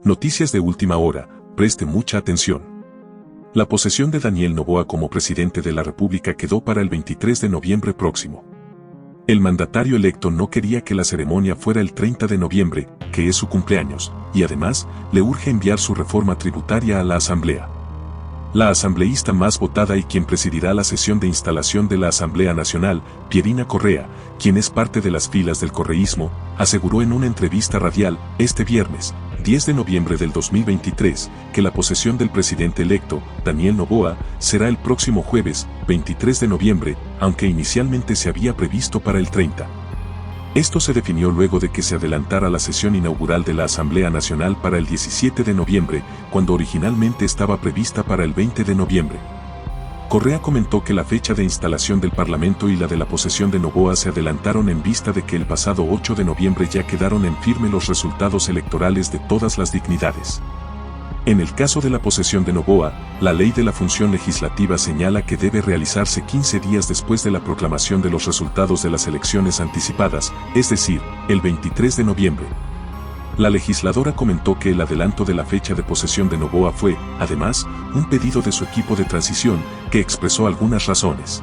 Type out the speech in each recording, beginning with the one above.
Noticias de última hora, preste mucha atención. La posesión de Daniel Noboa como presidente de la República quedó para el 23 de noviembre próximo. El mandatario electo no quería que la ceremonia fuera el 30 de noviembre, que es su cumpleaños, y además, le urge enviar su reforma tributaria a la Asamblea. La asambleísta más votada y quien presidirá la sesión de instalación de la Asamblea Nacional, Pierina Correa, quien es parte de las filas del correísmo, aseguró en una entrevista radial, este viernes, 10 de noviembre del 2023, que la posesión del presidente electo, Daniel Noboa, será el próximo jueves, 23 de noviembre, aunque inicialmente se había previsto para el 30. Esto se definió luego de que se adelantara la sesión inaugural de la Asamblea Nacional para el 17 de noviembre, cuando originalmente estaba prevista para el 20 de noviembre. Correa comentó que la fecha de instalación del Parlamento y la de la posesión de Noboa se adelantaron en vista de que el pasado 8 de noviembre ya quedaron en firme los resultados electorales de todas las dignidades. En el caso de la posesión de Noboa, la ley de la función legislativa señala que debe realizarse 15 días después de la proclamación de los resultados de las elecciones anticipadas, es decir, el 23 de noviembre. La legisladora comentó que el adelanto de la fecha de posesión de Noboa fue, además, un pedido de su equipo de transición, que expresó algunas razones.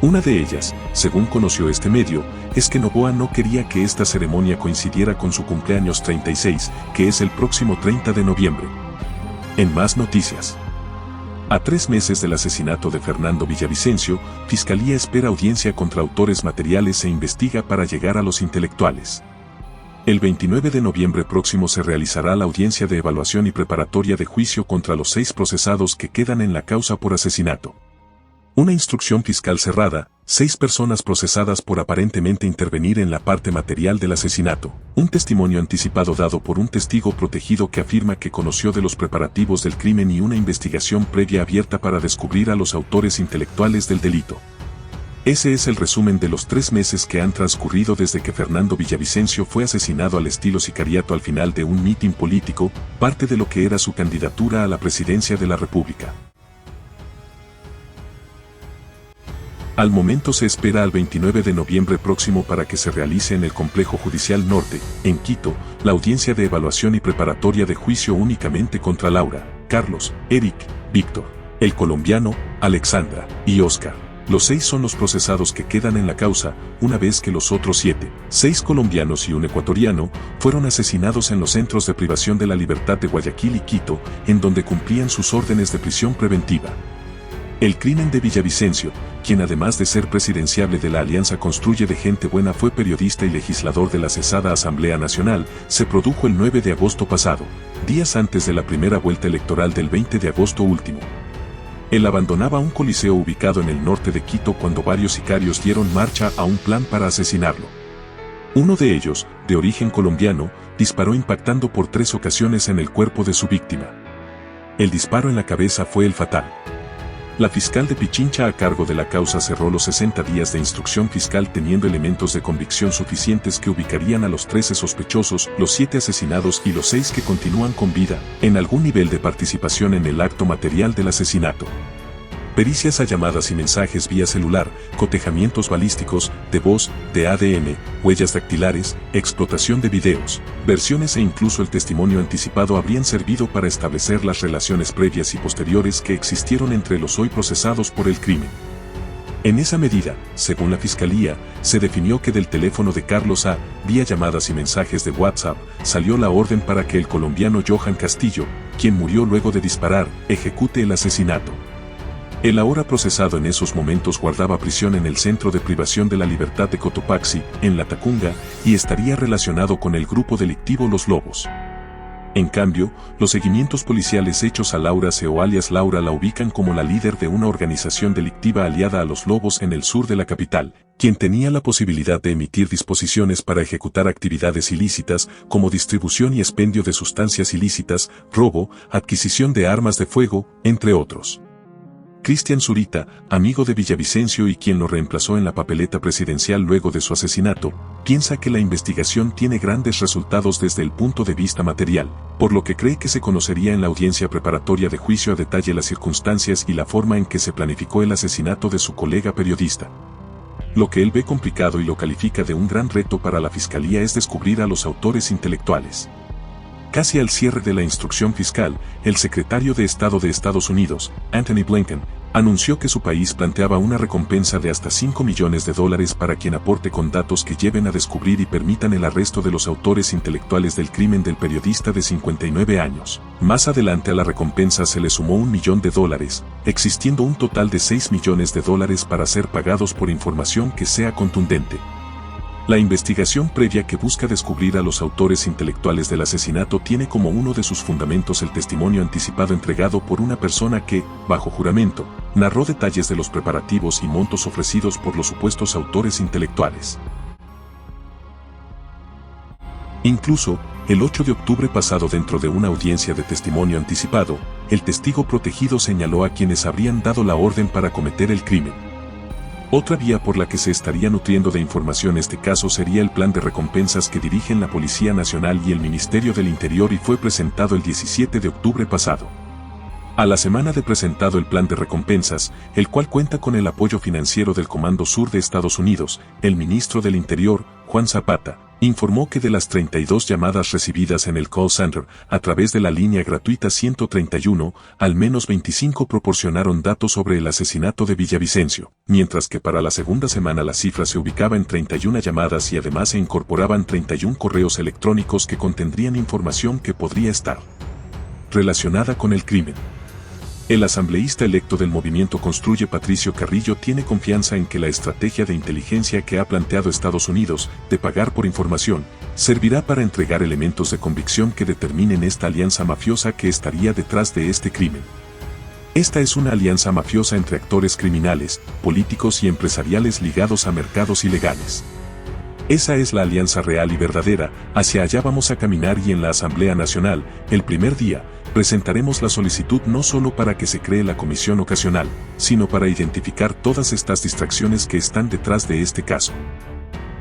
Una de ellas, según conoció este medio, es que Noboa no quería que esta ceremonia coincidiera con su cumpleaños 36, que es el próximo 30 de noviembre. En más noticias. A 3 meses del asesinato de Fernando Villavicencio, Fiscalía espera audiencia contra autores materiales e investiga para llegar a los intelectuales. El 29 de noviembre próximo se realizará la audiencia de evaluación y preparatoria de juicio contra los 6 procesados que quedan en la causa por asesinato. Una instrucción fiscal cerrada, 6 personas procesadas por aparentemente intervenir en la parte material del asesinato. Un testimonio anticipado dado por un testigo protegido que afirma que conoció de los preparativos del crimen y una investigación previa abierta para descubrir a los autores intelectuales del delito. Ese es el resumen de los 3 meses que han transcurrido desde que Fernando Villavicencio fue asesinado al estilo sicariato al final de un mitin político, parte de lo que era su candidatura a la presidencia de la República. Al momento se espera al 29 de noviembre próximo para que se realice en el Complejo Judicial Norte, en Quito, la audiencia de evaluación y preparatoria de juicio únicamente contra Laura, Carlos, Eric, Víctor, el colombiano, Alexandra y Oscar. Los 6 son los procesados que quedan en la causa, una vez que los otros 7, 6 colombianos y un ecuatoriano, fueron asesinados en los centros de privación de la libertad de Guayaquil y Quito, en donde cumplían sus órdenes de prisión preventiva. El crimen de Villavicencio, quien además de ser presidenciable de la Alianza Construye de Gente Buena fue periodista y legislador de la cesada Asamblea Nacional, se produjo el 9 de agosto pasado, días antes de la primera vuelta electoral del 20 de agosto último. Él abandonaba un coliseo ubicado en el norte de Quito cuando varios sicarios dieron marcha a un plan para asesinarlo. Uno de ellos, de origen colombiano, disparó impactando por 3 ocasiones en el cuerpo de su víctima. El disparo en la cabeza fue el fatal. La fiscal de Pichincha a cargo de la causa cerró los 60 días de instrucción fiscal teniendo elementos de convicción suficientes que ubicarían a los 13 sospechosos, los 7 asesinados y los 6 que continúan con vida, en algún nivel de participación en el acto material del asesinato. Pericias a llamadas y mensajes vía celular, cotejamientos balísticos, de voz, de ADN, huellas dactilares, explotación de videos, versiones e incluso el testimonio anticipado habrían servido para establecer las relaciones previas y posteriores que existieron entre los hoy procesados por el crimen. En esa medida, según la Fiscalía, se definió que del teléfono de Carlos A., vía llamadas y mensajes de WhatsApp, salió la orden para que el colombiano Johan Castillo, quien murió luego de disparar, ejecute el asesinato. El ahora procesado en esos momentos guardaba prisión en el Centro de Privación de la Libertad de Cotopaxi, en Latacunga, y estaría relacionado con el grupo delictivo Los Lobos. En cambio, los seguimientos policiales hechos a Laura C. o alias Laura la ubican como la líder de una organización delictiva aliada a Los Lobos en el sur de la capital, quien tenía la posibilidad de emitir disposiciones para ejecutar actividades ilícitas como distribución y expendio de sustancias ilícitas, robo, adquisición de armas de fuego, entre otros. Cristian Zurita, amigo de Villavicencio y quien lo reemplazó en la papeleta presidencial luego de su asesinato, piensa que la investigación tiene grandes resultados desde el punto de vista material, por lo que cree que se conocería en la audiencia preparatoria de juicio a detalle las circunstancias y la forma en que se planificó el asesinato de su colega periodista. Lo que él ve complicado y lo califica de un gran reto para la Fiscalía es descubrir a los autores intelectuales. Casi al cierre de la instrucción fiscal, el secretario de Estado de Estados Unidos, Antony Blinken, anunció que su país planteaba una recompensa de hasta $5 millones para quien aporte con datos que lleven a descubrir y permitan el arresto de los autores intelectuales del crimen del periodista de 59 años. Más adelante a la recompensa se le sumó $1 millón, existiendo un total de $6 millones para ser pagados por información que sea contundente. La investigación previa que busca descubrir a los autores intelectuales del asesinato tiene como uno de sus fundamentos el testimonio anticipado entregado por una persona que, bajo juramento, narró detalles de los preparativos y montos ofrecidos por los supuestos autores intelectuales. Incluso, el 8 de octubre pasado dentro de una audiencia de testimonio anticipado, el testigo protegido señaló a quienes habrían dado la orden para cometer el crimen. Otra vía por la que se estaría nutriendo de información este caso sería el plan de recompensas que dirigen la Policía Nacional y el Ministerio del Interior y fue presentado el 17 de octubre pasado. A la semana de presentado el plan de recompensas, el cual cuenta con el apoyo financiero del Comando Sur de Estados Unidos, el ministro del Interior, Juan Zapata, informó que de las 32 llamadas recibidas en el call center a través de la línea gratuita 131, al menos 25 proporcionaron datos sobre el asesinato de Villavicencio, mientras que para la segunda semana la cifra se ubicaba en 31 llamadas y además se incorporaban 31 correos electrónicos que contendrían información que podría estar relacionada con el crimen. El asambleísta electo del movimiento Construye, Patricio Carrillo, tiene confianza en que la estrategia de inteligencia que ha planteado Estados Unidos, de pagar por información, servirá para entregar elementos de convicción que determinen esta alianza mafiosa que estaría detrás de este crimen. Esta es una alianza mafiosa entre actores criminales, políticos y empresariales ligados a mercados ilegales. Esa es la alianza real y verdadera, hacia allá vamos a caminar y en la Asamblea Nacional, el primer día, presentaremos la solicitud no solo para que se cree la comisión ocasional, sino para identificar todas estas distracciones que están detrás de este caso.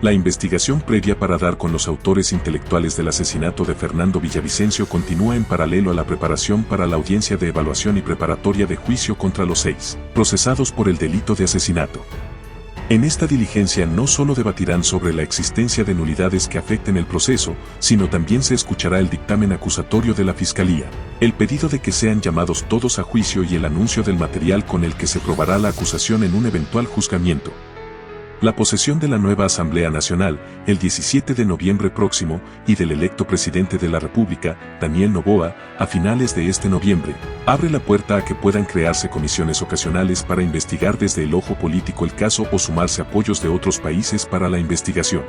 La investigación previa para dar con los autores intelectuales del asesinato de Fernando Villavicencio continúa en paralelo a la preparación para la audiencia de evaluación y preparatoria de juicio contra los 6 procesados por el delito de asesinato. En esta diligencia no solo debatirán sobre la existencia de nulidades que afecten el proceso, sino también se escuchará el dictamen acusatorio de la Fiscalía, el pedido de que sean llamados todos a juicio y el anuncio del material con el que se probará la acusación en un eventual juzgamiento. La posesión de la nueva Asamblea Nacional, el 17 de noviembre próximo, y del electo presidente de la República, Daniel Noboa, a finales de este noviembre, abre la puerta a que puedan crearse comisiones ocasionales para investigar desde el ojo político el caso o sumarse apoyos de otros países para la investigación.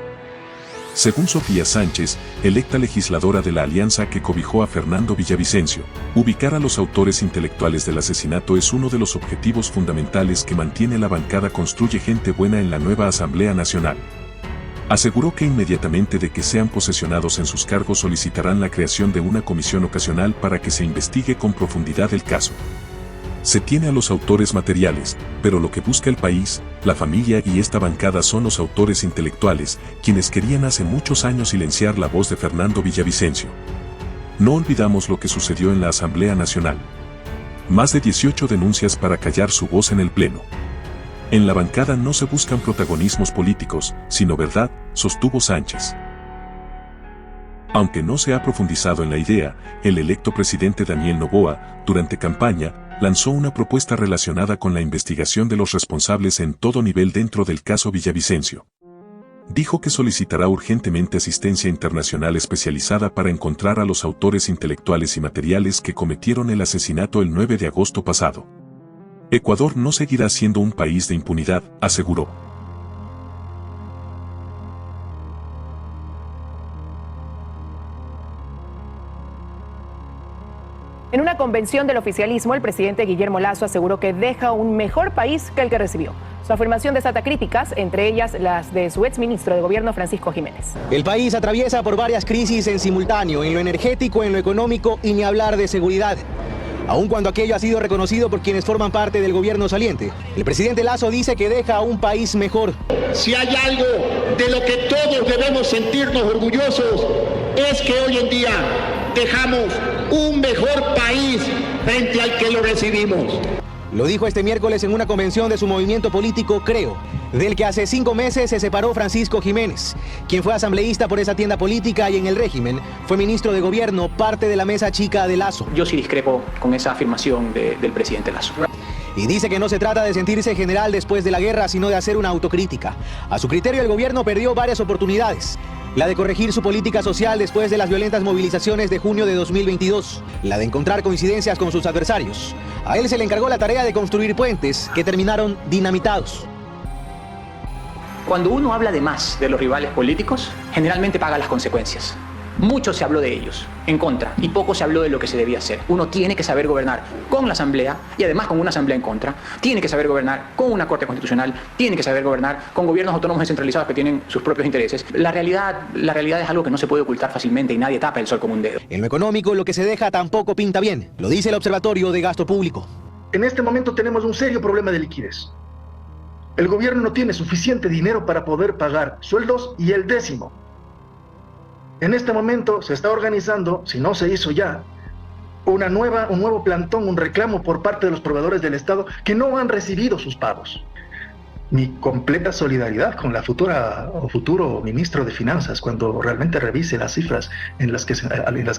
Según Sofía Sánchez, electa legisladora de la alianza que cobijó a Fernando Villavicencio, ubicar a los autores intelectuales del asesinato es uno de los objetivos fundamentales que mantiene la bancada Construye Gente Buena en la nueva Asamblea Nacional. Aseguró que inmediatamente de que sean posesionados en sus cargos solicitarán la creación de una comisión ocasional para que se investigue con profundidad el caso. Se tiene a los autores materiales, pero lo que busca el país, la familia y esta bancada son los autores intelectuales, quienes querían hace muchos años silenciar la voz de Fernando Villavicencio. No olvidamos lo que sucedió en la Asamblea Nacional. Más de 18 denuncias para callar su voz en el Pleno. En la bancada no se buscan protagonismos políticos, sino verdad, sostuvo Sánchez. Aunque no se ha profundizado en la idea, el electo presidente Daniel Noboa, durante campaña, lanzó una propuesta relacionada con la investigación de los responsables en todo nivel dentro del caso Villavicencio. Dijo que solicitará urgentemente asistencia internacional especializada para encontrar a los autores intelectuales y materiales que cometieron el asesinato el 9 de agosto pasado. Ecuador no seguirá siendo un país de impunidad, aseguró. En una convención del oficialismo, el presidente Guillermo Lasso aseguró que deja un mejor país que el que recibió. Su afirmación desata críticas, entre ellas las de su exministro de Gobierno, Francisco Jiménez. El país atraviesa por varias crisis en simultáneo, en lo energético, en lo económico y ni hablar de seguridad. Aun cuando aquello ha sido reconocido por quienes forman parte del gobierno saliente, el presidente Lasso dice que deja a un país mejor. Si hay algo de lo que todos debemos sentirnos orgullosos, es que hoy en día dejamos un mejor país frente al que lo recibimos. Lo dijo este miércoles en una convención de su movimiento político Creo, del que hace 5 meses se separó Francisco Jiménez, quien fue asambleísta por esa tienda política y en el régimen fue ministro de gobierno, parte de la mesa chica de Lasso. Yo sí discrepo con esa afirmación del presidente Lasso. Y dice que no se trata de sentirse general después de la guerra, sino de hacer una autocrítica. A su criterio, el gobierno perdió varias oportunidades. La de corregir su política social después de las violentas movilizaciones de junio de 2022. La de encontrar coincidencias con sus adversarios. A él se le encargó la tarea de construir puentes que terminaron dinamitados. Cuando uno habla de más de los rivales políticos, generalmente paga las consecuencias. Mucho se habló de ellos, en contra, y poco se habló de lo que se debía hacer. Uno tiene que saber gobernar con la Asamblea, y además con una Asamblea en contra. Tiene que saber gobernar con una Corte Constitucional. Tiene que saber gobernar con gobiernos autónomos descentralizados que tienen sus propios intereses. La realidad es algo que no se puede ocultar fácilmente y nadie tapa el sol con un dedo. En lo económico, lo que se deja tampoco pinta bien. Lo dice el Observatorio de Gasto Público. En este momento tenemos un serio problema de liquidez. El gobierno no tiene suficiente dinero para poder pagar sueldos y el décimo. En este momento se está organizando, si no se hizo ya, un nuevo plantón, un reclamo por parte de los proveedores del Estado que no han recibido sus pagos. Mi completa solidaridad con la futura o futuro ministro de Finanzas cuando realmente revise las cifras en las que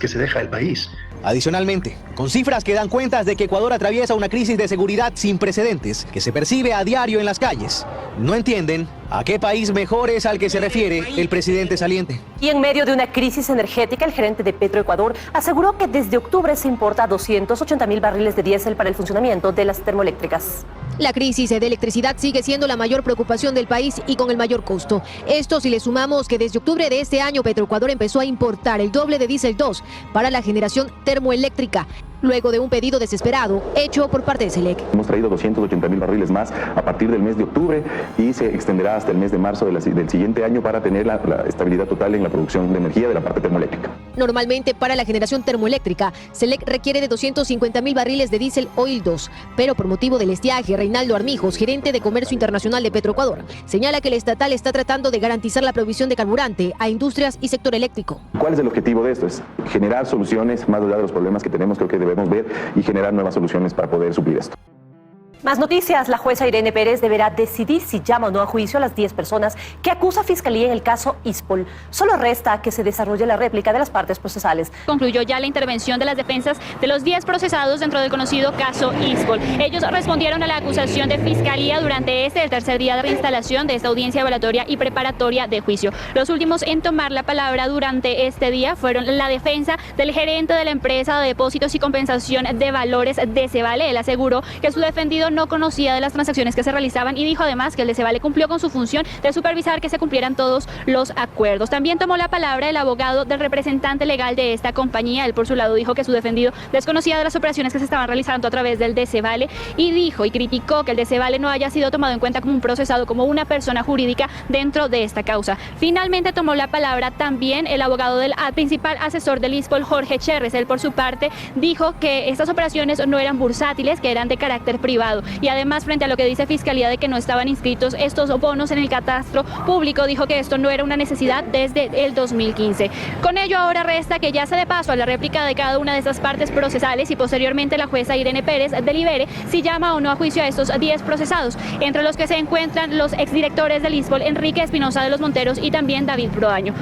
se deja el país. Adicionalmente, con cifras que dan cuentas de que Ecuador atraviesa una crisis de seguridad sin precedentes que se percibe a diario en las calles, no entienden a qué país mejor es al que se refiere el presidente saliente. Y en medio de una crisis energética, el gerente de Petroecuador aseguró que desde octubre se importa 280.000 barriles de diésel para el funcionamiento de las termoeléctricas. La crisis de electricidad sigue siendo la mayor preocupación del país y con el mayor costo. Esto si le sumamos que desde octubre de este año Petroecuador empezó a importar el doble de diésel 2 para la generación termoeléctrica, luego de un pedido desesperado hecho por parte de SELEC. Hemos traído 280.000 barriles más a partir del mes de octubre y se extenderá hasta el mes de marzo del siguiente año para tener la estabilidad total en la producción de energía de la parte termoeléctrica. Normalmente para la generación termoeléctrica, SELEC requiere de 250.000 barriles de diésel Oil 2, pero por motivo del estiaje, Reinaldo Armijos, gerente de Comercio Internacional de Petroecuador, señala que el estatal está tratando de garantizar la provisión de carburante a industrias y sector eléctrico. ¿Cuál es el objetivo de esto? Es generar soluciones más allá de los problemas que tenemos, creo que debemos ver y generar nuevas soluciones para poder suplir esto. Más noticias. La jueza Irene Pérez deberá decidir si llama o no a juicio a las 10 personas que acusa Fiscalía en el caso Ispol. Solo resta que se desarrolle la réplica de las partes procesales. Concluyó ya la intervención de las defensas de los 10 procesados dentro del conocido caso Ispol. Ellos respondieron a la acusación de Fiscalía durante el tercer día de reinstalación de esta audiencia evaluatoria y preparatoria de juicio. Los últimos en tomar la palabra durante este día fueron la defensa del gerente de la empresa de depósitos y compensación de valores Decevale. Él aseguró que su defendido no conocía de las transacciones que se realizaban y dijo además que el Decevale cumplió con su función de supervisar que se cumplieran todos los acuerdos. También tomó la palabra el abogado del representante legal de esta compañía. Él por su lado dijo que su defendido desconocía de las operaciones que se estaban realizando a través del Decevale y dijo y criticó que el Decevale no haya sido tomado en cuenta como un procesado, como una persona jurídica dentro de esta causa. Finalmente tomó la palabra también el abogado del principal asesor del Ispol, Jorge Cherres. Él por su parte dijo que estas operaciones no eran bursátiles, que eran de carácter privado. Y además, frente a lo que dice Fiscalía de que no estaban inscritos estos bonos en el catastro público, dijo que esto no era una necesidad desde el 2015. Con ello ahora resta que ya se dé paso a la réplica de cada una de estas partes procesales y posteriormente la jueza Irene Pérez delibere si llama o no a juicio a estos 10 procesados, entre los que se encuentran los exdirectores del Ispol, Enrique Espinosa de los Monteros y también David Proaño.